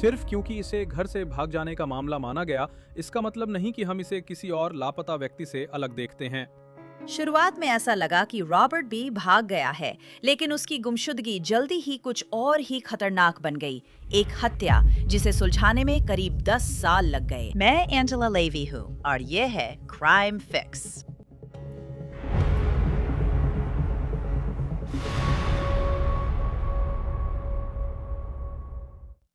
सिर्फ क्योंकि इसे घर से भाग जाने का मामला माना गया, इसका मतलब नहीं कि हम इसे किसी और लापता व्यक्ति से अलग देखते हैं। शुरुआत में ऐसा लगा कि रॉबर्ट भी भाग गया है, लेकिन उसकी गुमशुदगी जल्दी ही कुछ और ही खतरनाक बन गई। एक हत्या जिसे सुलझाने में करीब 10 साल लग गए। मैं एंजेला लेवी हूँ और ये है क्राइम फिक्स।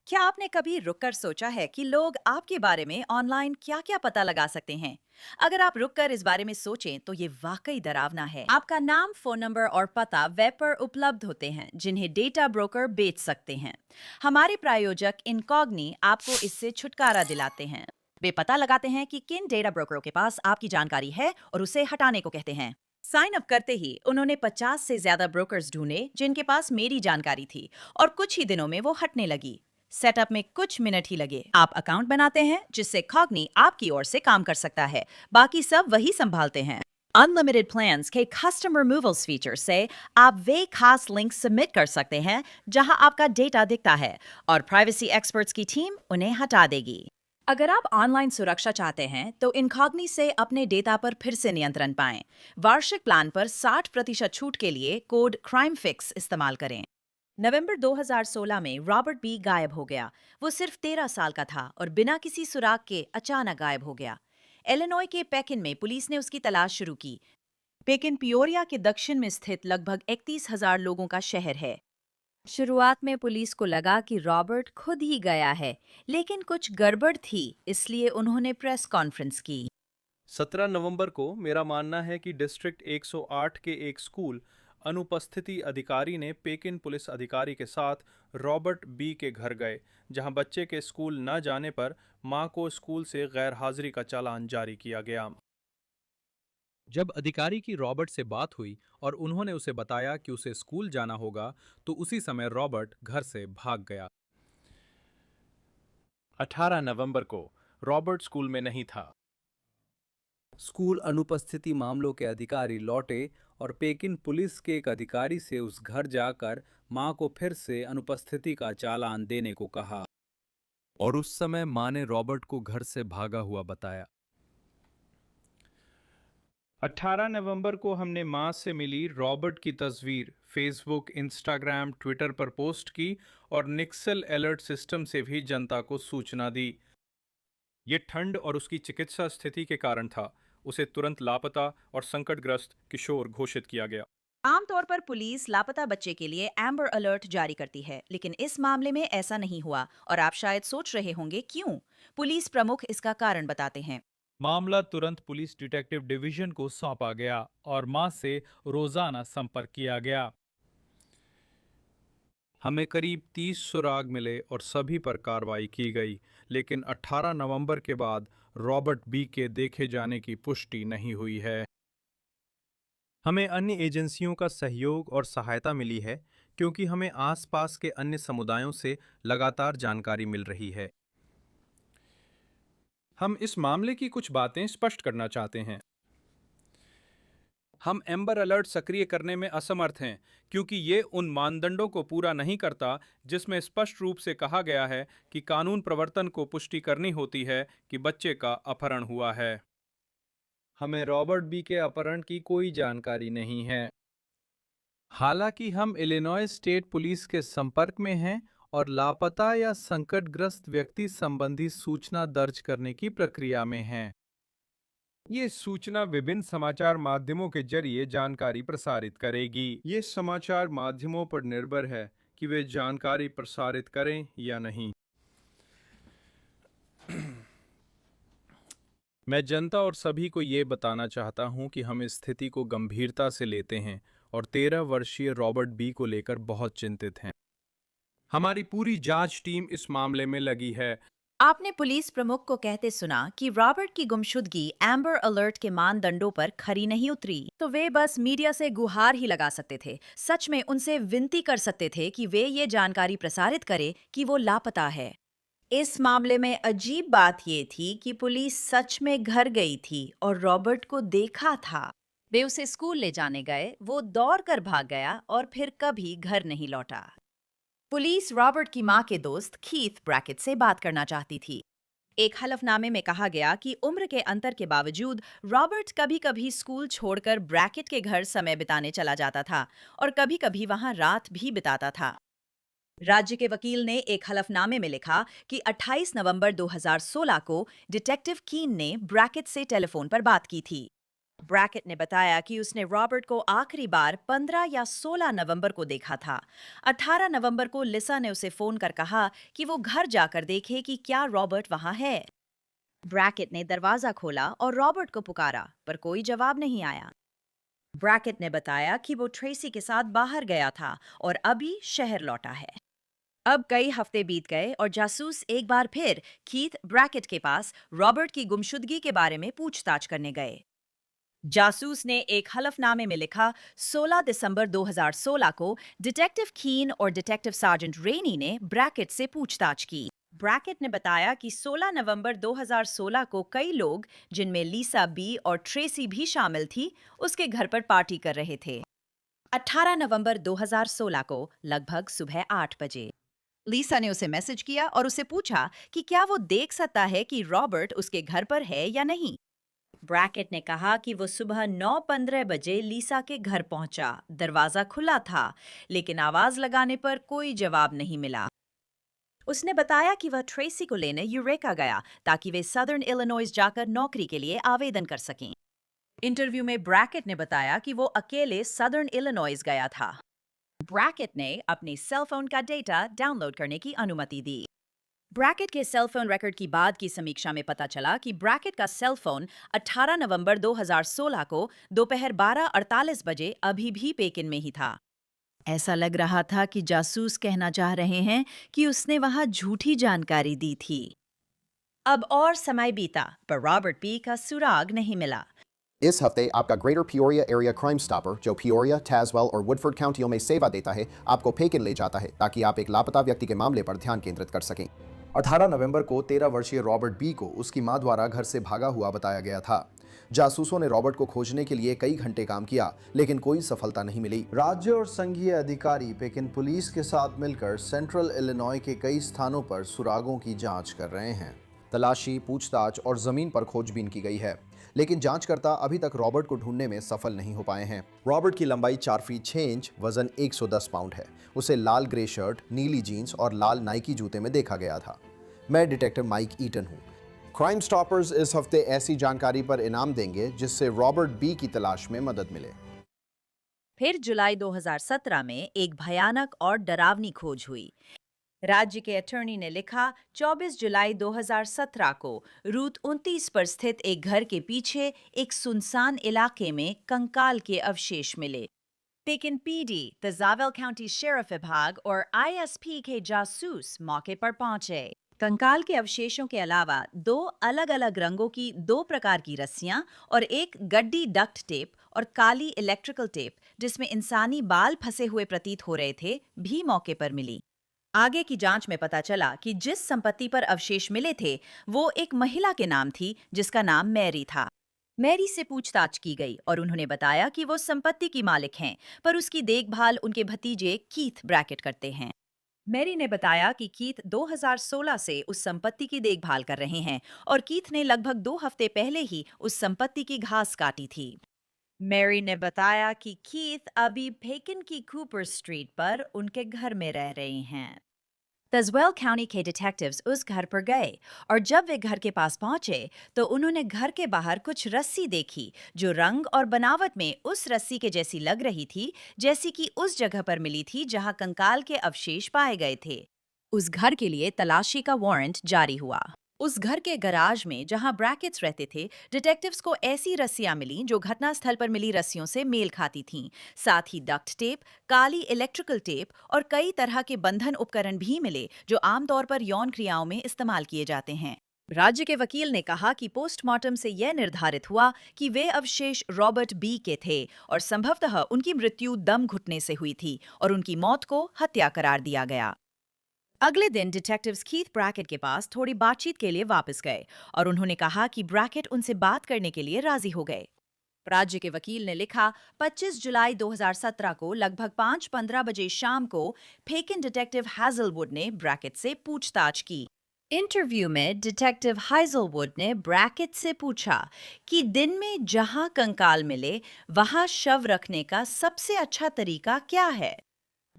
क्या आपने कभी रुककर सोचा है कि लोग आपके बारे में ऑनलाइन क्या-क्या पता लगा सकते हैं? अगर आप रुककर इस बारे में सोचें तो ये वाकई डरावना है। आपका नाम, फोन नंबर और पता वेब पर उपलब्ध होते हैं, जिन्हें डेटा ब्रोकर बेच सकते हैं। हमारे प्रायोजक इनकॉग्नी आपको इससे छुटकारा दिलाते हैं। वे पता लगाते हैं कि किन डेटा ब्रोकरों के पास आपकी जानकारी है और उसे हटाने को कहते हैं। साइन अप करते ही उन्होंने 50 से ज्यादा ब्रोकर्स ढूंढे जिनके पास मेरी जानकारी थी, और कुछ ही दिनों में वो हटने लगी। सेटअप में कुछ मिनट ही लगे। आप अकाउंट बनाते हैं जिससे कॉग्नी आपकी ओर से काम कर सकता है, बाकी सब वही संभालते हैं। अनलिमिटेड प्लान्स के कस्टम रिमूवल्स फीचर से आप वे खास लिंक सबमिट कर सकते हैं जहां आपका डेटा दिखता है, और प्राइवेसी एक्सपर्ट्स की टीम उन्हें हटा देगी। अगर आप ऑनलाइन सुरक्षा चाहते हैं तो इनकॉग्नी से अपने डेटा पर फिर से नियंत्रण पाएं। वार्षिक प्लान पर 60% छूट के लिए कोड क्राइम फिक्स इस्तेमाल करें। नवंबर 2016 में रॉबर्ट बी गायब हो गया। वो सिर्फ 13 साल का था और बिना किसी सुराग के अचानक गायब हो गया। इलिनॉय के पेकिन में पुलिस ने उसकी तलाश शुरू की। पेकिन पियोरिया के दक्षिण में स्थित लगभग 31,000 लोगों का शहर है। शुरुआत में पुलिस को लगा कि रॉबर्ट खुद ही गया है, लेकिन कुछ गड़बड़ थी, इसलिए उन्होंने प्रेस कॉन्फ्रेंस की। 17 नवंबर को मेरा मानना है कि डिस्ट्रिक्ट 108 के एक स्कूल अनुपस्थिति अधिकारी ने पेकिन पुलिस अधिकारी के साथ रॉबर्ट बी के घर गए, जहां बच्चे के स्कूल न जाने पर मां को स्कूल से गैर हाजिरी का चालान जारी किया गया। जब अधिकारी की रॉबर्ट से बात हुई और उन्होंने उसे बताया कि उसे स्कूल जाना होगा, तो उसी समय रॉबर्ट घर से भाग गया। 18 नवंबर को रॉबर्ट स्कूल में नहीं था। स्कूल अनुपस्थिति मामलों के अधिकारी लौटे और पेकिन पुलिस के एक अधिकारी से उस घर जाकर मां को फिर से अनुपस्थिति का चालान देने को कहा, और उस समय मां ने रॉबर्ट को घर से भागा हुआ बताया। 18 नवंबर को हमने मां से मिली रॉबर्ट की तस्वीर फेसबुक, इंस्टाग्राम, ट्विटर पर पोस्ट की और निक्सल अलर्ट सिस्टम से भी जनता को सूचना दी। ये ठंड और उसकी चिकित्सा स्थिति के कारण था। उसे तुरंत लापता और संकटग्रस्त किशोर घोषित किया गया। आमतौर पर पुलिस लापता बच्चे के लिए एम्बर अलर्ट जारी करती है, लेकिन इस मामले में ऐसा नहीं हुआ, और आप शायद सोच रहे होंगे क्यों। पुलिस प्रमुख इसका कारण बताते हैं। मामला तुरंत पुलिस डिटेक्टिव डिवीजन को सौंपा गया और मां से रोजाना संपर्क किया गया। हमें करीब 30 सुराग मिले और सभी पर कार्रवाई की गई, लेकिन 18 नवंबर के बाद रॉबर्ट बी के देखे जाने की पुष्टि नहीं हुई है। हमें अन्य एजेंसियों का सहयोग और सहायता मिली है, क्योंकि हमें आसपास के अन्य समुदायों से लगातार जानकारी मिल रही है। हम इस मामले की कुछ बातें स्पष्ट करना चाहते हैं। हम एम्बर अलर्ट सक्रिय करने में असमर्थ हैं, क्योंकि ये उन मानदंडों को पूरा नहीं करता जिसमें स्पष्ट रूप से कहा गया है कि कानून प्रवर्तन को पुष्टि करनी होती है कि बच्चे का अपहरण हुआ है। हमें रॉबर्ट बी के अपहरण की कोई जानकारी नहीं है। हालांकि हम इलिनॉय स्टेट पुलिस के संपर्क में हैं और लापता या संकटग्रस्त व्यक्ति संबंधी सूचना दर्ज करने की प्रक्रिया में हैं। ये सूचना विभिन्न समाचार माध्यमों के जरिए जानकारी प्रसारित करेगी। ये समाचार माध्यमों पर निर्भर है कि वे जानकारी प्रसारित करें या नहीं। मैं जनता और सभी को ये बताना चाहता हूं कि हम इस स्थिति को गंभीरता से लेते हैं और 13 वर्षीय रॉबर्ट बी को लेकर बहुत चिंतित हैं। हमारी पूरी जांच टीम इस मामले में लगी है। आपने पुलिस प्रमुख को कहते सुना कि रॉबर्ट की गुमशुदगी एम्बर अलर्ट के मानदंडों पर खरी नहीं उतरी, तो वे बस मीडिया से गुहार ही लगा सकते थे। सच में उनसे विनती कर सकते थे कि वे ये जानकारी प्रसारित करें कि वो लापता है। इस मामले में अजीब बात ये थी कि पुलिस सच में घर गई थी और रॉबर्ट को देखा था। वे उसे स्कूल ले जाने गए, वो दौड़ कर भाग गया और फिर कभी घर नहीं लौटा। पुलिस रॉबर्ट की मां के दोस्त कीथ ब्रैकेट से बात करना चाहती थी। एक हलफनामे में कहा गया कि उम्र के अंतर के बावजूद रॉबर्ट कभी-कभी स्कूल छोड़कर ब्रैकेट के घर समय बिताने चला जाता था और कभी-कभी वहां रात भी बिताता था। राज्य के वकील ने एक हलफनामे में लिखा कि 28 नवंबर 2016 को डिटेक्टिव कीन ने ब्रैकेट से टेलीफोन पर बात की थी। ब्रैकेट ने बताया कि उसने रॉबर्ट को आखिरी बार 15 या 16 नवंबर को देखा था। 18 नवंबर को लिसा ने उसे फोन कर कहा कि वो घर जाकर देखे कि क्या रॉबर्ट वहां है। ब्रैकेट ने दरवाजा खोला और रॉबर्ट को पुकारा, पर कोई जवाब नहीं आया। ब्रैकेट ने बताया कि वो ट्रेसी के साथ बाहर गया था और अभी शहर लौटा है। अब कई हफ्ते बीत गए और जासूस एक बार फिर कीथ ब्रैकेट के पास रॉबर्ट की गुमशुदगी के बारे में पूछताछ करने गए। जासूस ने एक हलफनामे में लिखा, 16 दिसंबर 2016 को डिटेक्टिव कीन और डिटेक्टिव सार्जेंट रेनी ने ब्रैकेट से पूछताछ की। ब्रैकेट ने बताया कि 16 नवंबर 2016 को कई लोग, जिनमें लीसा बी और ट्रेसी भी शामिल थी, उसके घर पर पार्टी कर रहे थे। 18 नवंबर 2016 को लगभग सुबह 8 बजे लीसा ने उसे मैसेज किया और उसे पूछा कि क्या वो देख सकता है कि रॉबर्ट उसके घर पर है या नहीं। ब्रैकेट ने कहा कि वो सुबह 9:15 बजे लीसा के घर पहुंचा। दरवाजा खुला था, लेकिन आवाज लगाने पर कोई जवाब नहीं मिला। उसने बताया कि वह ट्रेसी को लेने यूरेका गया ताकि वे सदर्न इलिनॉइस जाकर नौकरी के लिए आवेदन कर सकें। इंटरव्यू में ब्रैकेट ने बताया कि वो अकेले सदर्न इलिनॉइस गया था। ब्रैकेट ने अपने सेल फोन का डेटा डाउनलोड करने की अनुमति दी। ब्रैकेट के सेल फोन रिकॉर्ड की बाद की समीक्षा में पता चला कि ब्रैकेट का सेल फोन 18 नवंबर 2016 को दोपहर 12:48 बजे अभी भी पेकिन में ही था। ऐसा लग रहा था कि जासूस कहना चाह रहे हैं कि उसने वहां झूठी जानकारी दी थी। अब और समय बीता, पर रॉबर्ट पी का सुराग नहीं मिला। इस हफ्ते आपका greater Peoria area crime stopper, जो पियोरिया, टैजवेल और वुडफोर्ड काउंटियों में सेवा देता है, आपको पेकिन ले जाता है ताकि आप एक लापता व्यक्ति के मामले पर ध्यान केंद्रित कर सकें। 18 नवंबर को 13 वर्षीय रॉबर्ट बी को उसकी मां द्वारा घर से भागा हुआ बताया गया था। जासूसों ने रॉबर्ट को खोजने के लिए कई घंटे काम किया, लेकिन कोई सफलता नहीं मिली। राज्य और संघीय अधिकारी पेकिन पुलिस के साथ मिलकर सेंट्रल इलिनॉय के कई स्थानों पर सुरागों की जांच कर रहे हैं। तलाशी, पूछताछ और जमीन पर खोजबीन की गई है, लेकिन जांचकर्ता अभी तक रॉबर्ट को ढूंढने में सफल नहीं हो पाए हैं। रॉबर्ट की लंबाई 4 फीट 6 इंच, वजन 110 पाउंड है। उसे लाल ग्रे शर्ट, नीली जीन्स और लाल नाइकी जूते में देखा गया था। मैं डिटेक्टिव माइक ईटन हूँ। क्राइम स्टॉपर्स इस हफ्ते ऐसी जानकारी पर इनाम देंगे जिससे रॉबर्ट बी की तलाश में मदद मिले। फिर जुलाई 2017 में एक भयानक और डरावनी खोज हुई। राज्य के अटॉर्नी ने लिखा, 24 जुलाई 2017 को रूट 29 पर स्थित एक घर के पीछे एक सुनसान इलाके में कंकाल के अवशेष मिले। पेकिन पीडी, तजावेल काउंटी शेरिफ विभाग और आईएसपी के जासूस मौके पर पहुंचे। कंकाल के अवशेषों के अलावा 2 अलग-अलग रंगों की 2 प्रकार की रस्सियां और एक गड्डी डक्ट टेप और काली इलेक्ट्रिकल टेप, जिसमें इंसानी बाल फंसे हुए प्रतीत हो रहे थे, भी मौके पर मिली। आगे की जांच में पता चला कि जिस संपत्ति पर अवशेष मिले थे, वो एक महिला के नाम थी जिसका नाम मैरी था। मैरी से पूछताछ की गई और उन्होंने बताया कि वो संपत्ति की मालिक हैं, पर उसकी देखभाल उनके भतीजे कीथ ब्रैकेट करते हैं। मैरी ने बताया कि कीथ 2016 से उस संपत्ति की देखभाल कर रहे हैं और कीथ ने लगभग 2 हफ्ते पहले ही उस संपत्ति की घास काटी थी। मैरी ने बताया कि कीथ अभी पेकिन की कूपर स्ट्रीट पर उनके घर में रह रहे हैं। तजवेल काउंटी के डिटेक्टिव्स उस घर पर गए और जब वे घर के पास पहुंचे तो उन्होंने घर के बाहर कुछ रस्सी देखी जो रंग और बनावट में उस रस्सी के जैसी लग रही थी जैसी कि उस जगह पर मिली थी जहां कंकाल के अवशेष पाए गए थे। उस घर के लिए तलाशी का वारंट जारी हुआ। उस घर के गराज में जहां ब्रैकेट्स रहते थे, डिटेक्टिव्स को ऐसी रस्सियां मिलीं जो घटनास्थल पर मिली रस्सियों से मेल खाती थीं। साथ ही डक्ट टेप, काली इलेक्ट्रिकल टेप और कई तरह के बंधन उपकरण भी मिले जो आमतौर पर यौन क्रियाओं में इस्तेमाल किए जाते हैं। राज्य के वकील ने कहा कि पोस्टमार्टम से यह निर्धारित हुआ कि वे अवशेष रॉबर्ट बी के थे और संभवतः उनकी मृत्यु दम घुटने से हुई थी और उनकी मौत को हत्या करार दिया गया। अगले दिन डिटेक्टिव्स कीथ ब्रैकेट के पास थोड़ी बातचीत के लिए वापस गए और उन्होंने कहा कि ब्रैकेट उनसे बात करने के लिए राजी हो गए। राज्य के वकील ने लिखा, 25 जुलाई 2017 को लगभग 5:15 बजे शाम को पेकिन डिटेक्टिव हैजलवुड ने ब्रैकेट से पूछताछ की। इंटरव्यू में डिटेक्टिव हैजलवुड ने ब्रैकेट से पूछा कि दिन में जहां कंकाल मिले वहां शव रखने का सबसे अच्छा तरीका क्या है।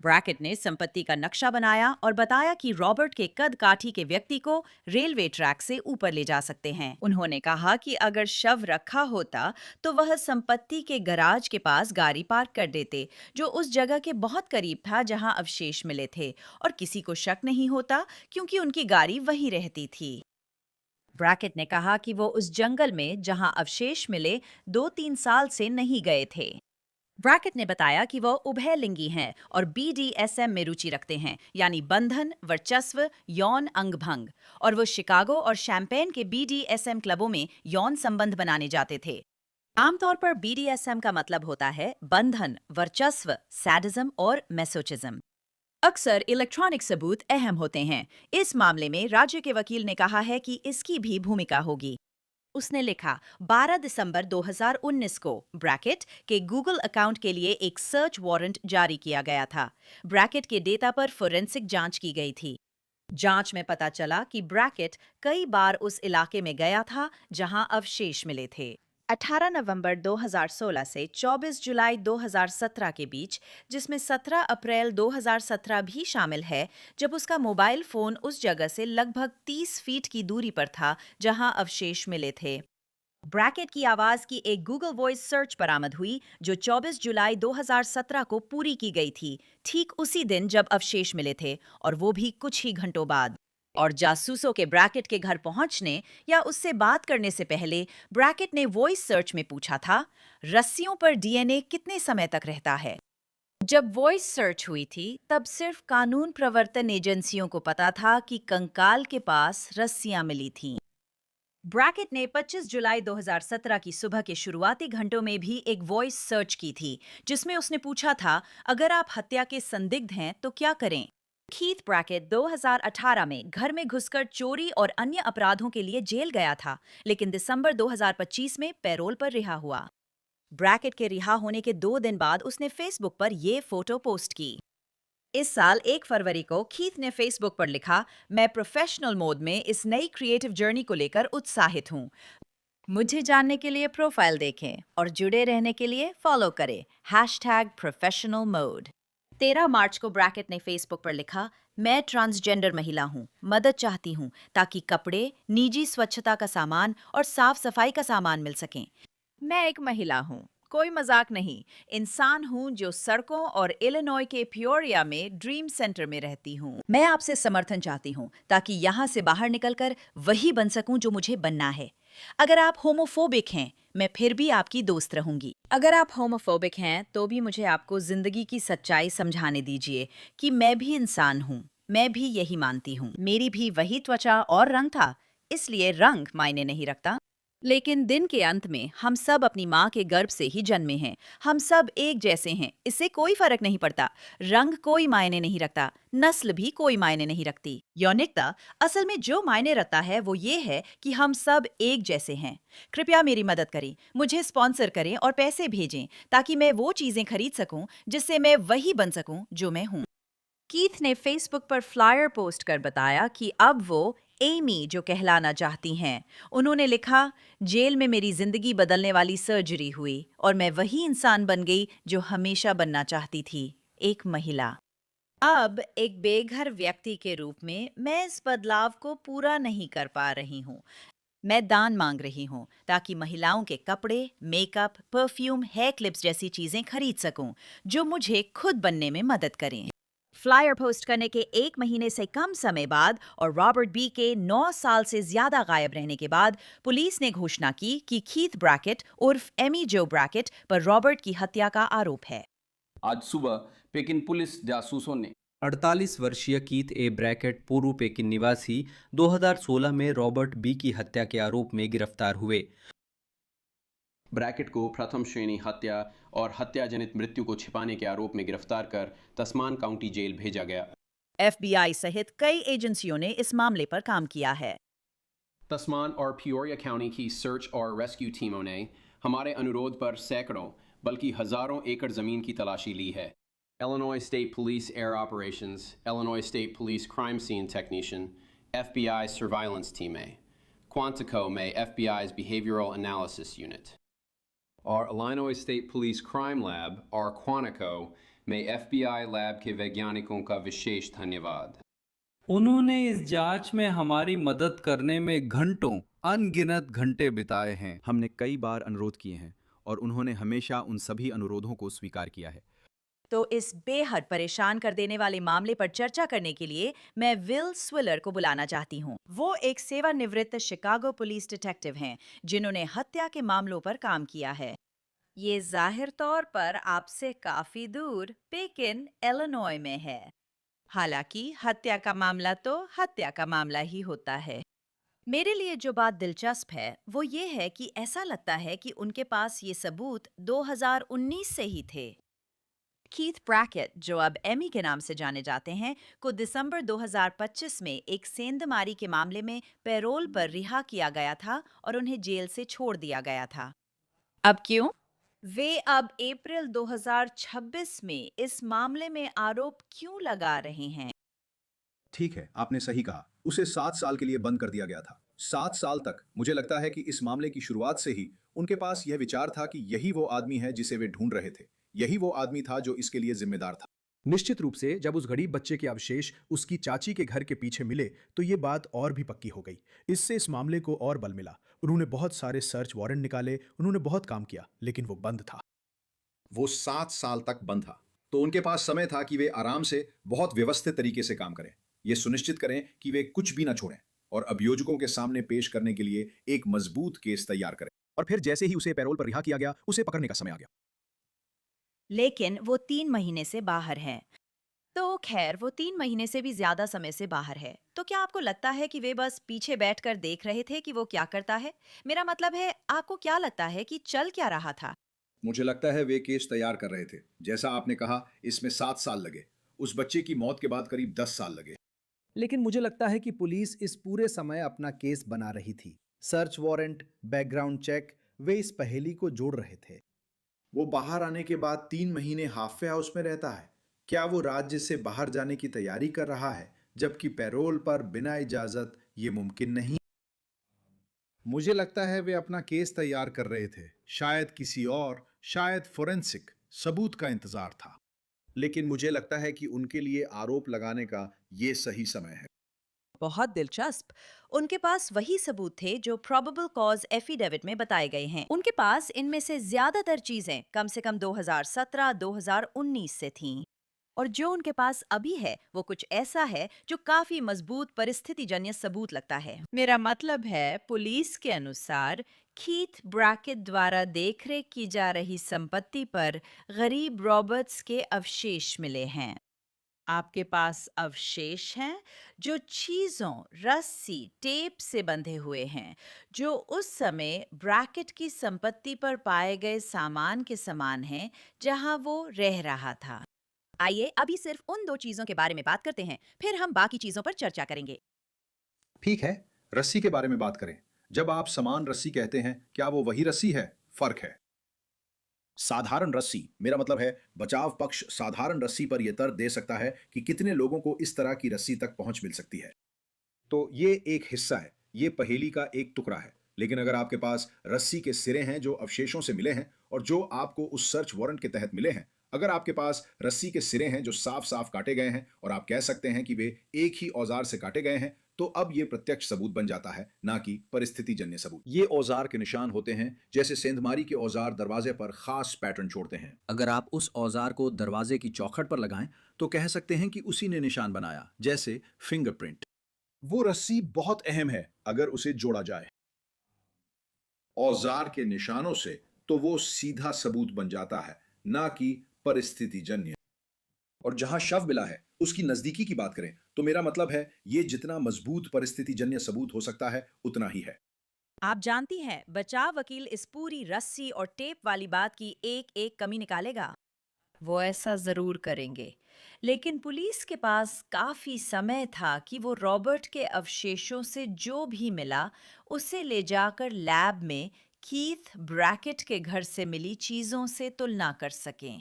ब्रैकेट ने संपत्ति का नक्शा बनाया और बताया कि रॉबर्ट के कद काठी के व्यक्ति को रेलवे ट्रैक से ऊपर ले जा सकते हैं। उन्होंने कहा कि अगर शव रखा होता तो वह संपत्ति के गराज के पास गाड़ी पार्क कर देते, जो उस जगह के बहुत करीब था जहां अवशेष मिले थे, और किसी को शक नहीं होता क्योंकि उनकी गाड़ी वहीं रहती थी। ब्रैकेट ने कहा कि वो उस जंगल में जहां अवशेष मिले 2-3 साल से नहीं गए थे। ब्रैकेट ने बताया कि वो उभयलिंगी हैं और BDSM में रुचि रखते हैं, यानी बंधन, वर्चस्व, यौन अंगभंग, और वो शिकागो और शैंपेन के BDSM क्लबों में यौन संबंध बनाने जाते थे। आमतौर पर BDSM का मतलब होता है बंधन, वर्चस्व, सैडिज्म और मैसोचिज्म। अक्सर इलेक्ट्रॉनिक सबूत अहम होते हैं। इस मामले में राज्य के वकील ने कहा है कि इसकी भी भूमिका होगी। उसने लिखा, 12 दिसंबर 2019 को ब्रैकेट के गूगल अकाउंट के लिए एक सर्च वारंट जारी किया गया था। ब्रैकेट के डेटा पर फोरेंसिक जांच की गई थी। जांच में पता चला कि ब्रैकेट कई बार उस इलाके में गया था जहां अवशेष मिले थे। 18 नवंबर 2016 से 24 जुलाई 2017 के बीच, जिसमें 17 अप्रैल 2017 भी शामिल है, जब उसका मोबाइल फोन उस जगह से लगभग 30 फीट की दूरी पर था जहां अवशेष मिले थे। ब्रैकेट की आवाज की एक गूगल वॉइस सर्च बरामद हुई, जो 24 जुलाई 2017 को पूरी की गई थी, ठीक उसी दिन जब अवशेष मिले थे, और वो भी कुछ ही घंटों बाद। और जासूसों के ब्रैकेट के घर पहुंचने या उससे बात करने से पहले ब्रैकेट ने वॉइस सर्च में पूछा था, रस्सियों पर DNA कितने समय तक रहता है। जब वॉइस सर्च हुई थी तब सिर्फ कानून प्रवर्तन एजेंसियों को पता था कि कंकाल के पास रस्सियां मिली थीं। ब्रैकेट ने 25 जुलाई 2017 की सुबह के शुरुआती घंटों में भी एक वॉइस सर्च की थी, जिसमें उसने पूछा था, अगर आप हत्या के संदिग्ध हैं तो क्या करें। कीथ ब्रैकेट 2018 में घर में घुसकर चोरी और अन्य अपराधों के लिए जेल गया था, लेकिन दिसंबर 2025 में पैरोल पर रिहा हुआ। ब्रैकेट के रिहा होने के 2 दिन बाद उसने फेसबुक पर ये फोटो पोस्ट की। इस साल 1 फरवरी को कीथ ने फेसबुक पर लिखा, मैं प्रोफेशनल मोड में इस नई क्रिएटिव जर्नी को लेकर उत्साहित हूँ। मुझे जानने के लिए प्रोफाइल देखें और जुड़े रहने के लिए फॉलो करें #professionalmode। 13 मार्च को ब्रैकेट ने फेसबुक पर लिखा, मैं ट्रांसजेंडर महिला हूँ, मदद चाहती हूँ ताकि कपड़े, निजी स्वच्छता का सामान और साफ सफाई का सामान मिल सकें। मैं एक महिला हूँ, कोई मजाक नहीं, इंसान हूँ जो सड़कों और इलिनॉय के पियोरिया में ड्रीम सेंटर में रहती हूँ। मैं आपसे समर्थन चाहती हूँ ताकि यहाँ से बाहर निकलकर वही बन सकूँ जो मुझे बनना है। अगर आप होमोफोबिक हैं, मैं फिर भी आपकी दोस्त रहूंगी। अगर आप होमोफोबिक हैं तो भी मुझे आपको जिंदगी की सच्चाई समझाने दीजिए कि मैं भी इंसान हूँ, मैं भी यही मानती हूँ। मेरी भी वही त्वचा और रंग था, इसलिए रंग मायने नहीं रखता। लेकिन दिन के अंत में हम सब अपनी माँ के गर्भ से ही जन्मे हैं। हम सब एक जैसे हैं, इससे कोई फर्क नहीं पड़ता। रंग कोई मायने नहीं रखता, नस्ल भी कोई मायने नहीं रखती। यौनिकता असल में जो मायने रखता है वो ये है कि हम सब एक जैसे हैं। कृपया मेरी मदद करें, मुझे स्पॉन्सर करें और पैसे भेजें ताकि मैं वो चीजें खरीद सकूं जिससे मैं वही बन सकूं जो मैं हूं। कीथ ने फेसबुक पर फ्लायर पोस्ट कर बताया कि अब वो एमी जो कहलाना चाहती हैं। उन्होंने लिखा, जेल में मेरी जिंदगी बदलने वाली सर्जरी हुई और मैं वही इंसान बन गई जो हमेशा बनना चाहती थी, एक महिला। अब एक बेघर व्यक्ति के रूप में मैं इस बदलाव को पूरा नहीं कर पा रही हूँ। मैं दान मांग रही हूँ ताकि महिलाओं के कपड़े, मेकअप, परफ्यूम, हेयर क्लिप्स जैसी चीजें खरीद सकूं जो मुझे खुद बनने में मदद करें। फ्लायर पोस्ट करने के 1 महीने से कम समय बाद और रॉबर्ट बी के 9 साल से ज्यादा गायब रहने के बाद पुलिस ने घोषणा की कि कीथ ब्रैकेट उर्फ एमी जो ब्रैकेट पर रॉबर्ट की हत्या का आरोप है। आज सुबह पेकिन पुलिस जासूसों ने 48 वर्षीय कीथ ए ब्रैकेट पूर्व पेकिन निवासी 2016 में रॉबर्ट बी की हत्या के आरोप में गिरफ्तार हुए। ब्रैकेट को प्रथम श्रेणी हत्या और हत्या जनित मृत्यु को छिपाने के आरोप में गिरफ्तार कर तस्मान काउंटी जेल भेजा गया। FBI सहित कई एजेंसियों ने इस मामले पर काम किया है। तस्मान और पियोरिया काउंटी की सर्च और रेस्क्यू टीमों ने हमारे अनुरोध पर सैकड़ों बल्कि हजारों एकड़ जमीन की तलाशी ली है। Illinois State Police Air Operations, Illinois State Police Crime Scene Technician, FBI Surveillance Team A, Quantico में FBI's Behavioral Analysis Unit, और Illinois State Police Crime Lab और Quantico में FBI लैब के वैज्ञानिकों का विशेष धन्यवाद। उन्होंने इस जांच में हमारी मदद करने में घंटों अनगिनत घंटे बिताए हैं। हमने कई बार अनुरोध किए हैं और उन्होंने हमेशा उन सभी अनुरोधों को स्वीकार किया है। तो इस बेहद परेशान कर देने वाले मामले पर चर्चा करने के लिए मैं विल स्विलर को बुलाना चाहती हूँ। वो एक सेवानिवृत्त शिकागो पुलिस डिटेक्टिव हैं जिन्होंने हत्या के मामलों पर काम किया है। ये जाहिर तौर पर आपसे काफी दूर पेकिन, इलिनॉय में है। हालांकि हत्या का मामला तो हत्या का मामला ही होता है। मेरे लिए जो बात दिलचस्प है वो ये है कि ऐसा लगता है कि उनके पास ये सबूत 2019 से ही थे। कीथ ब्रैकेट, जो अब एमी के नाम से जाने जाते हैं, को दिसंबर 2025 में एक सेंधमारी के मामले में पैरोल पर रिहा किया गया था और उन्हें जेल से छोड़ दिया गया था। अब क्यों? वे अब अप्रैल 2026 में इस मामले में आरोप क्यों लगा रहे हैं? ठीक है, आपने सही कहा। उसे 7 साल के लिए बंद कर दिया गया था। 7 साल तक। मुझे लगता है कि इस मामले की शुरुआत से ही उनके पास यह विचार था कि यही वो आदमी है जिसे वे ढूंढ रहे थे। यही वो आदमी था जो इसके लिए जिम्मेदार था। निश्चित रूप से जब उस गरीब बच्चे के अवशेष उसकी चाची के घर के पीछे मिले तो ये बात और भी पक्की हो गई। इससे इस मामले को और बल मिला। उन्होंने बहुत सारे सर्च वारंट निकाले, उन्होंने बहुत काम किया, लेकिन वो बंद था। वो 7 साल तक बंद था, तो उनके पास समय था कि वे आराम से बहुत व्यवस्थित तरीके से काम करें। ये सुनिश्चित करें कि वे कुछ भी ना छोड़ें और अभियोजकों के सामने पेश करने के लिए एक मजबूत केस तैयार करें। और फिर जैसे ही उसे पैरोल पर रिहा किया गया, उसे पकड़ने का समय आ गया। लेकिन वो 3 महीने से बाहर है। तो खैर, वो 3 महीने से भी ज्यादा समय से बाहर है। तो क्या आपको लगता है कि वे बस पीछे बैठकर देख रहे थे कि वो क्या करता है? मेरा मतलब है, आपको क्या लगता है कि चल क्या रहा था? मुझे लगता है वे केस तैयार कर रहे थे। जैसा आपने कहा, इसमें 7 साल लगे। उस बच्चे की मौत के बाद करीब 10 साल लगे। लेकिन मुझे लगता है कि पुलिस इस पूरे समय अपना केस बना रही थी। सर्च वारंट, बैकग्राउंड चेक, वे इस पहेली को जोड़ रहे थे। वो बाहर आने के बाद 3 महीने हाफवे हाउस में रहता है। क्या वो राज्य से बाहर जाने की तैयारी कर रहा है, जबकि पैरोल पर बिना इजाजत ये मुमकिन नहीं? मुझे लगता है वे अपना केस तैयार कर रहे थे। शायद किसी और, शायद फोरेंसिक सबूत का इंतजार था। लेकिन मुझे लगता है कि उनके लिए आरोप लगाने का ये सही समय है। बहुत दिलचस्प। उनके पास वही सबूत थे जो प्रोबेबल कॉज एफिडेविट में बताए गए हैं। उनके पास इनमें से ज्यादातर चीजें कम से कम 2017-2019 से थीं। और जो उनके पास अभी है वो कुछ ऐसा है जो काफी मजबूत परिस्थितिजन्य सबूत लगता है। मेरा मतलब है, पुलिस के अनुसार कीथ ब्रैकेट द्वारा देखरेख की जा रही संपत्ति पर गरीब रॉबर्ट्स के अवशेष मिले हैं। आपके पास अवशेष हैं जो चीजों, रस्सी, टेप से बंधे हुए हैं, जो उस समय ब्रैकेट की संपत्ति पर पाए गए सामान के समान हैं जहां वो रह रहा था। आइए अभी सिर्फ उन 2 चीजों के बारे में बात करते हैं, फिर हम बाकी चीजों पर चर्चा करेंगे। ठीक है, रस्सी के बारे में बात करें। जब आप समान रस्सी कहते हैं, क्या वो वही रस्सी है? फर्क है। साधारण रस्सी, मेरा मतलब है बचाव पक्ष साधारण रस्सी पर यह तर्क दे सकता है कि कितने लोगों को इस तरह की रस्सी तक पहुंच मिल सकती है। तो ये एक हिस्सा है, ये पहेली का एक टुकड़ा है। लेकिन अगर आपके पास रस्सी के सिरे हैं जो अवशेषों से मिले हैं और जो आपको उस सर्च वारंट के तहत मिले हैं, अगर आपके पास रस्सी के सिरे हैं जो साफ साफ काटे गए हैं और आप कह सकते हैं कि वे एक ही औजार से काटे गए हैं, तो अब ये प्रत्यक्ष सबूत बन जाता है, ना कि परिस्थितिजन्य सबूत। ये औजार के निशान होते हैं, जैसे सेंधमारी के औजार दरवाजे पर खास पैटर्न छोड़ते हैं। अगर आप उस औजार को दरवाजे की चौखट पर लगाएं, तो कह सकते हैं कि उसी ने निशान बनाया, जैसे फिंगरप्रिंट। वो रस्सी बहुत अहम है अगर उसे जोड़ा जाए औजार के निशानों से, तो वो सीधा सबूत बन जाता है, ना कि परिस्थितिजन्य। और जहां शव मिला है उसकी नजदीकी की बात करें, तो मेरा मतलब है ये जितना मजबूत परिस्थितिजन्य सबूत हो सकता है उतना ही है। आप जानती हैं, बचाव वकील इस पूरी रस्सी और टेप वाली बात की एक कमी निकालेगा। वो ऐसा जरूर करेंगे, लेकिन पुलिस के पास काफी समय था कि वो रॉबर्ट के अवशेषों से जो भी मिला उसे ले जाकर लैब में कीथ ब्रैकेट के घर से मिली चीजों से तुलना कर सकें।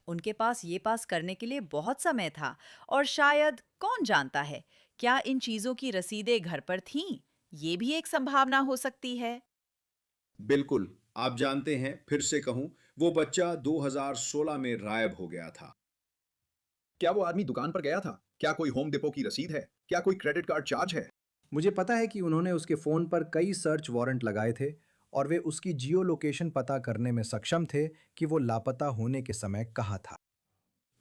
उनके पास ये पास करने के लिए बहुत समय था और शायद कौन जानता है क्या इन चीजों की रसीदें घर पर थीं? ये भी एक संभावना हो सकती है। बिल्कुल, आप जानते हैं, फिर से कहूं, वो बच्चा 2016 में गायब हो गया था। क्या वो आदमी दुकान पर गया था? क्या कोई होम डिपो की रसीद है? क्या कोई क्रेडिट कार्ड चार्ज है? मुझे पता है कि उन्होंने उसके फ़ोन पर कई सर्च वारंट लगाए थे और वे उसकी जियो लोकेशन पता करने में सक्षम थे कि वो लापता होने के समय कहाँ था।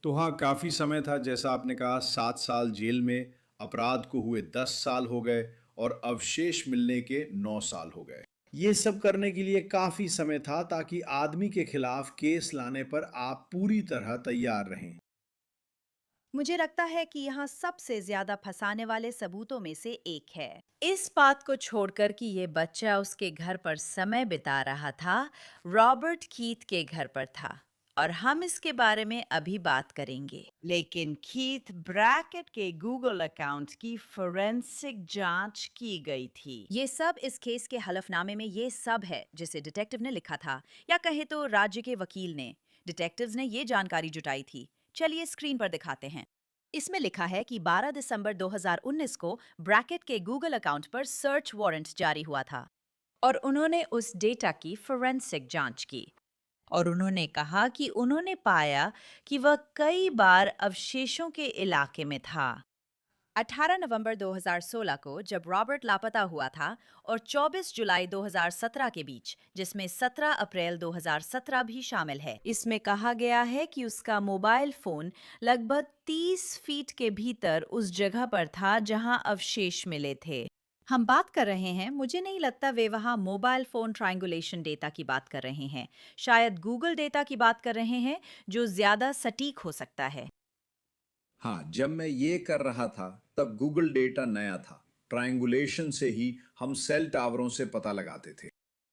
तो हाँ, काफी समय था, जैसा आपने कहा, 7 साल जेल में, अपराध को हुए 10 साल हो गए और अवशेष मिलने के 9 साल हो गए। ये सब करने के लिए काफी समय था ताकि आदमी के खिलाफ केस लाने पर आप पूरी तरह तैयार रहें। मुझे लगता है कि यहाँ सबसे ज्यादा फंसाने वाले सबूतों में से एक है इस बात को छोड़कर कि ये बच्चा उसके घर पर समय बिता रहा था, रॉबर्ट कीथ के घर पर था और हम इसके बारे में अभी बात करेंगे। लेकिन कीथ ब्रैकेट के गूगल अकाउंट की फोरेंसिक जांच की गई थी। ये सब इस केस के हलफनामे में ये सब है जिसे डिटेक्टिव ने लिखा था, या कहे तो राज्य के वकील ने। डिटेक्टिव्स ने ये जानकारी जुटाई थी। चलिए स्क्रीन पर दिखाते हैं। इसमें लिखा है कि 12 दिसंबर 2019 को ब्रैकेट के गूगल अकाउंट पर सर्च वारंट जारी हुआ था और उन्होंने उस डेटा की फोरेंसिक जांच की और उन्होंने कहा कि उन्होंने पाया कि वह कई बार अवशेषों के इलाके में था। 18 नवंबर 2016 को जब रॉबर्ट लापता हुआ था और 24 जुलाई 2017 के बीच, जिसमें 17 अप्रैल 2017 भी शामिल है, इसमें कहा गया है कि उसका मोबाइल फोन लगभग 30 फीट के भीतर उस जगह पर था जहां अवशेष मिले थे। हम बात कर रहे हैं, मुझे नहीं लगता वे वहां मोबाइल फोन ट्रायंगुलेशन डेटा की बात कर रहे हैं, शायद गूगल डेटा की बात कर रहे हैं जो ज्यादा सटीक हो सकता है। हाँ, जब मैं ये कर रहा था तब गूगल डेटा नया था। ट्रायंगुलेशन से ही हम सेल टावरों से पता लगाते थे।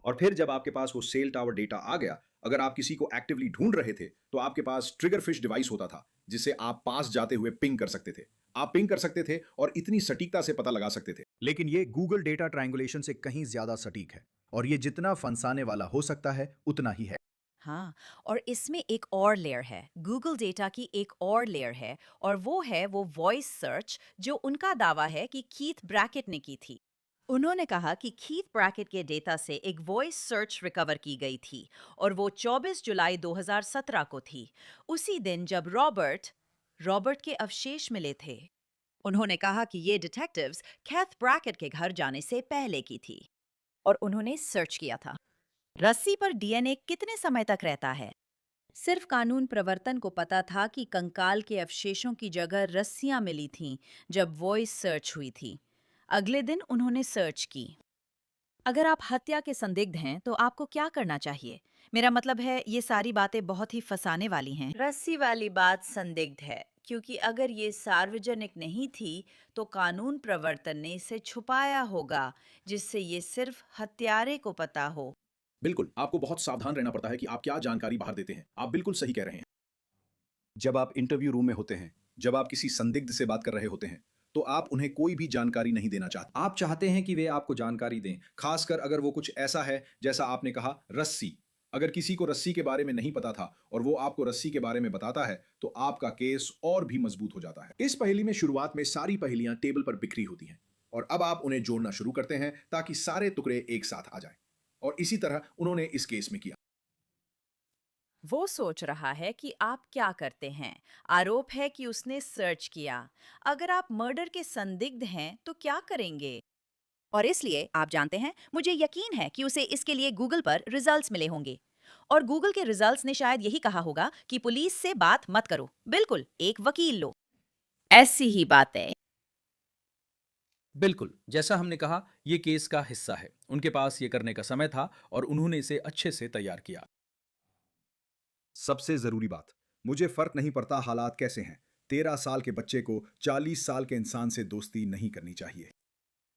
और फिर जब आपके पास वो सेल टावर डेटा आ गया, अगर आप किसी को एक्टिवली ढूंढ रहे थे तो आपके पास ट्रिगर फिश डिवाइस होता था जिसे आप पास जाते हुए पिंग कर सकते थे। आप पिंग कर सकते थे और इतनी सटीकता से पता लगा सकते थे। लेकिन ये गूगल डेटा ट्रायंगुलेशन से कहीं ज्यादा सटीक है और ये जितना फंसाने वाला हो सकता है उतना ही है। हाँ, और इसमें एक और लेयर है, गूगल डेटा की एक और लेयर है, और वो है वो वॉइस सर्च जो उनका दावा है कि कीथ ब्रैकेट ने की थी। उन्होंने कहा कि कीथ ब्रैकेट के डेटा से एक वॉइस सर्च रिकवर की गई थी और वो 24 जुलाई 2017 को थी, उसी दिन जब रॉबर्ट के अवशेष मिले थे। उन्होंने कहा कि ये डिटेक्टिव्स कीथ ब्रैकेट के घर जाने से पहले की थी और उन्होंने सर्च किया था। रस्सी पर डीएनए कितने समय तक रहता है? सिर्फ कानून प्रवर्तन को पता था कि कंकाल के अवशेषों की जगह रस्सियां मिली थीं जब वॉइस सर्च हुई थी। अगले दिन उन्होंने सर्च की। अगर आप हत्या के संदिग्ध हैं तो आपको क्या करना चाहिए? मेरा मतलब है, ये सारी बातें बहुत ही फंसाने वाली हैं। रस्सी वाली बात संदिग्ध है क्योंकि अगर ये सार्वजनिक नहीं थी तो कानून प्रवर्तन ने इसे छुपाया होगा जिससे ये सिर्फ हत्यारे को पता हो। बिल्कुल, आपको बहुत सावधान रहना पड़ता है कि आप क्या जानकारी बाहर देते हैं। आप बिल्कुल सही कह रहे हैं। जब आप इंटरव्यू रूम में होते हैं, जब आप किसी संदिग्ध से बात कर रहे होते हैं, तो आप उन्हें कोई भी जानकारी नहीं देना चाहते। आप चाहते हैं कि वे आपको जानकारी दें, खासकर अगर वो कुछ ऐसा है जैसा आपने कहा, रस्सी। अगर किसी को रस्सी के बारे में नहीं पता था और वो आपको रस्सी के बारे में बताता है, तो आपका केस और भी मजबूत हो जाता है। इस पहेली में शुरुआत में सारी पहेलियां टेबल पर बिखरी होती हैं और अब आप उन्हें जोड़ना शुरू करते हैं ताकि सारे टुकड़े एक साथ आ जाएं। और इसी तरह उन्होंने इस केस में किया। वो सोच रहा है कि आप क्या करते हैं। आरोप है कि उसने सर्च किया। अगर आप मर्डर के संदिग्ध हैं तो क्या करेंगे? और इसलिए आप जानते हैं, मुझे यकीन है कि उसे इसके लिए गूगल पर रिजल्ट्स मिले होंगे और गूगल के रिजल्ट्स ने शायद यही कहा होगा कि पुलिस से बात मत करो, बिल्कुल एक वकील लो। ऐसी ही बातें। बिल्कुल, जैसा हमने कहा, ये केस का हिस्सा है। उनके पास ये करने का समय था और उन्होंने इसे अच्छे से तैयार किया। सबसे जरूरी बात, मुझे फर्क नहीं पड़ता हालात कैसे हैं, 13 साल के बच्चे को 40 साल के इंसान से दोस्ती नहीं करनी चाहिए।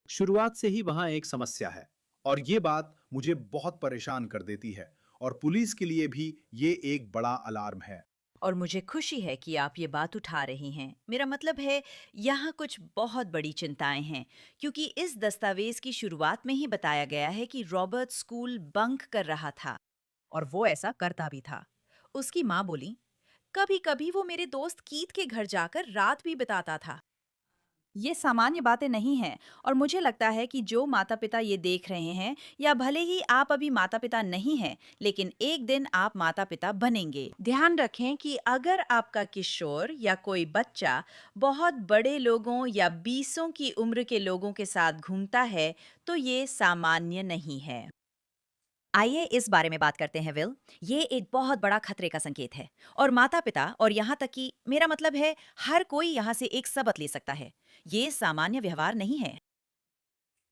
शुरुआत से ही वहां एक समस्या है और ये बात मुझे बहुत परेशान कर देती है और पुलिस के लिए भी ये एक बड़ा अलार्म है। और मुझे खुशी है कि आप ये बात उठा रही हैं। मेरा मतलब है, यहाँ कुछ बहुत बड़ी चिंताएं हैं, क्योंकि इस दस्तावेज की शुरुआत में ही बताया गया है कि रॉबर्ट स्कूल बंक कर रहा था और वो ऐसा करता भी था। उसकी माँ बोली, कभी-कभी वो मेरे दोस्त कीथ के घर जाकर रात भी बिताता था। ये सामान्य बातें नहीं हैं और मुझे लगता है कि जो माता-पिता ये देख रहे हैं, या भले ही आप अभी माता-पिता नहीं हैं, लेकिन एक दिन आप माता-पिता बनेंगे। ध्यान रखें कि अगर आपका किशोर या कोई बच्चा बहुत बड़े लोगों या बीसों की उम्र के लोगों के साथ घूमता है, तो ये सामान्य नहीं है। आइए इस बारे में बात करते हैं विल। ये एक बहुत बड़ा खतरे का संकेत है और माता-पिता और यहाँ तक कि मेरा मतलब है हर कोई यहाँ से एक सबक ले सकता है। ये सामान्य व्यवहार नहीं है।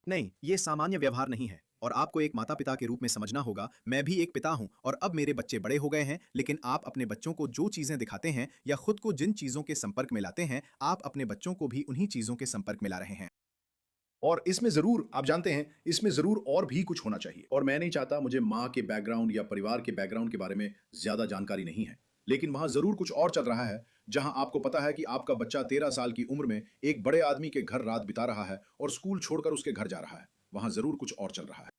नहीं, ये सामान्य व्यवहार नहीं है और आपको एक माता-पिता के रूप में समझना होगा। मैं भी एक पिता हूं और अब मेरे बच्चे बड़े हो गए हैं, लेकिन आप अपने बच्चों को जो चीजें दिखाते हैं या खुद को जिन चीजों के संपर्क में लाते हैं, आप अपने बच्चों को भी उन्हीं चीजों के संपर्क में ला रहे हैं। और इसमें ज़रूर आप जानते हैं, इसमें ज़रूर और भी कुछ होना चाहिए और मैं नहीं चाहता, मुझे माँ के बैकग्राउंड या परिवार के बैकग्राउंड के बारे में ज़्यादा जानकारी नहीं है। लेकिन वहाँ ज़रूर कुछ और चल रहा है, जहाँ आपको पता है कि आपका बच्चा 13 साल की उम्र में एक बड़े आदमी के घर रात बिता रहा है और स्कूल छोड़कर उसके घर जा रहा है। वहाँ ज़रूर कुछ और चल रहा है।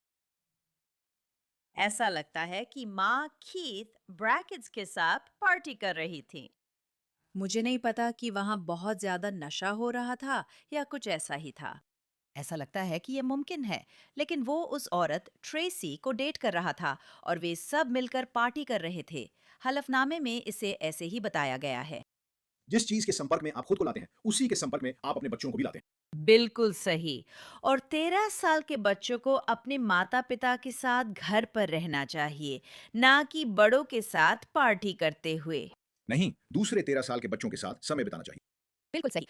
ऐसा लगता है कि माँ कीथ ब्रैकेट्स के साथ पार्टी कर रही थी। मुझे नहीं पता कि वहाँ बहुत ज्यादा नशा हो रहा था या कुछ ऐसा ही था। ऐसा लगता है कि ये मुमकिन है, लेकिन वो उस औरत ट्रेसी को डेट कर रहा था और वे सब मिलकर पार्टी कर रहे थे। हलफनामे में इसे ऐसे ही बताया गया है। जिस चीज के संपर्क में आप खुद को लाते हैं, उसी के संपर्क में आप अपने बच्चों को भी लाते हैं। बिल्कुल सही। और 13 साल के बच्चों को अपने माता-पिता के साथ घर पर रहना चाहिए, ना कि बड़ों के साथ पार्टी करते हुए। नहीं, दूसरे 13 साल के बच्चों के साथ समय बिताना चाहिए। बिल्कुल सही।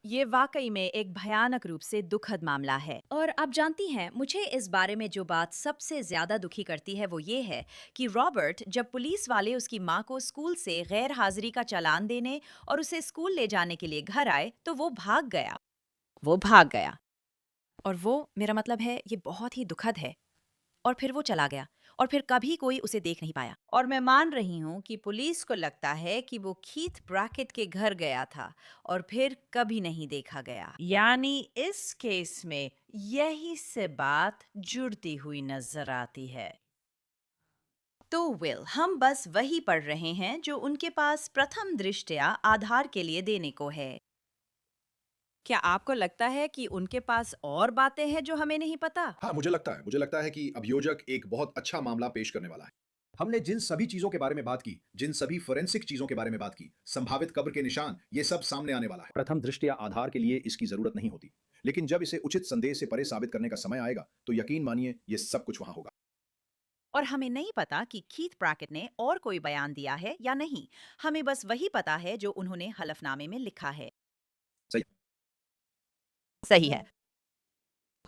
ये वाकई में एक भयानक रूप से दुखद मामला है और आप जानती हैं, मुझे इस बारे में जो बात सबसे ज्यादा दुखी करती है वो ये है कि रॉबर्ट, जब पुलिस वाले उसकी माँ को स्कूल से गैर हाजिरी का चालान देने और उसे स्कूल ले जाने के लिए घर आए तो वो भाग गया। और वो, मेरा मतलब है, ये बहुत ही दुखद है। और फिर वो चला गया और फिर कभी कोई उसे देख नहीं पाया। और मैं मान रही हूँ कि पुलिस को लगता है कि वो कीथ ब्रैकेट के घर गया था और फिर कभी नहीं देखा गया। यानी इस केस में यही से बात जुड़ती हुई नजर आती है। तो विल, हम बस वही पढ़ रहे हैं जो उनके पास प्रथम दृष्टया आधार के लिए देने को है। क्या आपको लगता है कि उनके पास और बातें हैं जो हमें नहीं पता? हाँ, मुझे लगता है कि अभियोजक एक बहुत अच्छा मामला पेश करने वाला है। हमने जिन सभी चीजों के बारे में बात की, जिन सभी फोरेंसिक चीजों के बारे में बात की, संभावित कब्र के निशान, ये सब सामने आने वाला है। प्रथम दृष्टया आधार के लिए इसकी जरूरत नहीं होती, लेकिन जब इसे उचित संदेह से परे साबित करने का समय आएगा, तो यकीन मानिए ये सब कुछ वहां होगा। और हमें नहीं पता कि कीथ ब्रैकेट ने और कोई बयान दिया है या नहीं। हमें बस वही पता है जो उन्होंने हलफनामे में लिखा है। सही। सही है।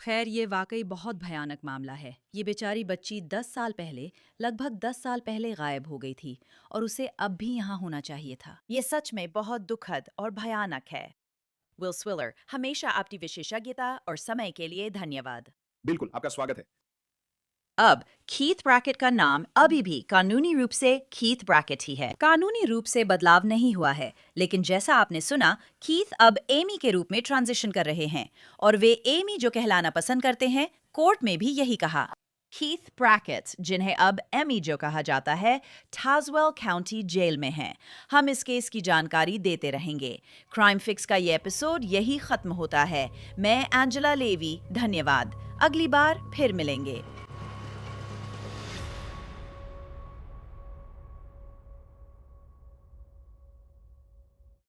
खैर, ये वाकई बहुत भयानक मामला है। ये बेचारी बच्ची 10 साल पहले, लगभग 10 साल पहले गायब हो गई थी और उसे अब भी यहाँ होना चाहिए था। ये सच में बहुत दुखद और भयानक है। विल स्विलर, हमेशा आपकी विशेषज्ञता और समय के लिए धन्यवाद। बिल्कुल, आपका स्वागत है। अब कीथ ब्रैकेट का नाम अभी भी कानूनी रूप से कीथ ब्रैकेट ही है। कानूनी रूप से बदलाव नहीं हुआ है, लेकिन जैसा आपने सुना, कीथ अब एमी के रूप में ट्रांजिशन कर रहे हैं और वे एमी जो कहलाना पसंद करते हैं, कोर्ट में भी यही कहा। कीथ ब्रैकेट, जिन्हें अब एमी जो कहा जाता है, टास्वेल काउंटी जेल में हैं। हम इस केस की जानकारी देते रहेंगे। क्राइम फिक्स का ये एपिसोड यही खत्म होता है। मैं एंजेला लेवी, धन्यवाद। अगली बार फिर मिलेंगे।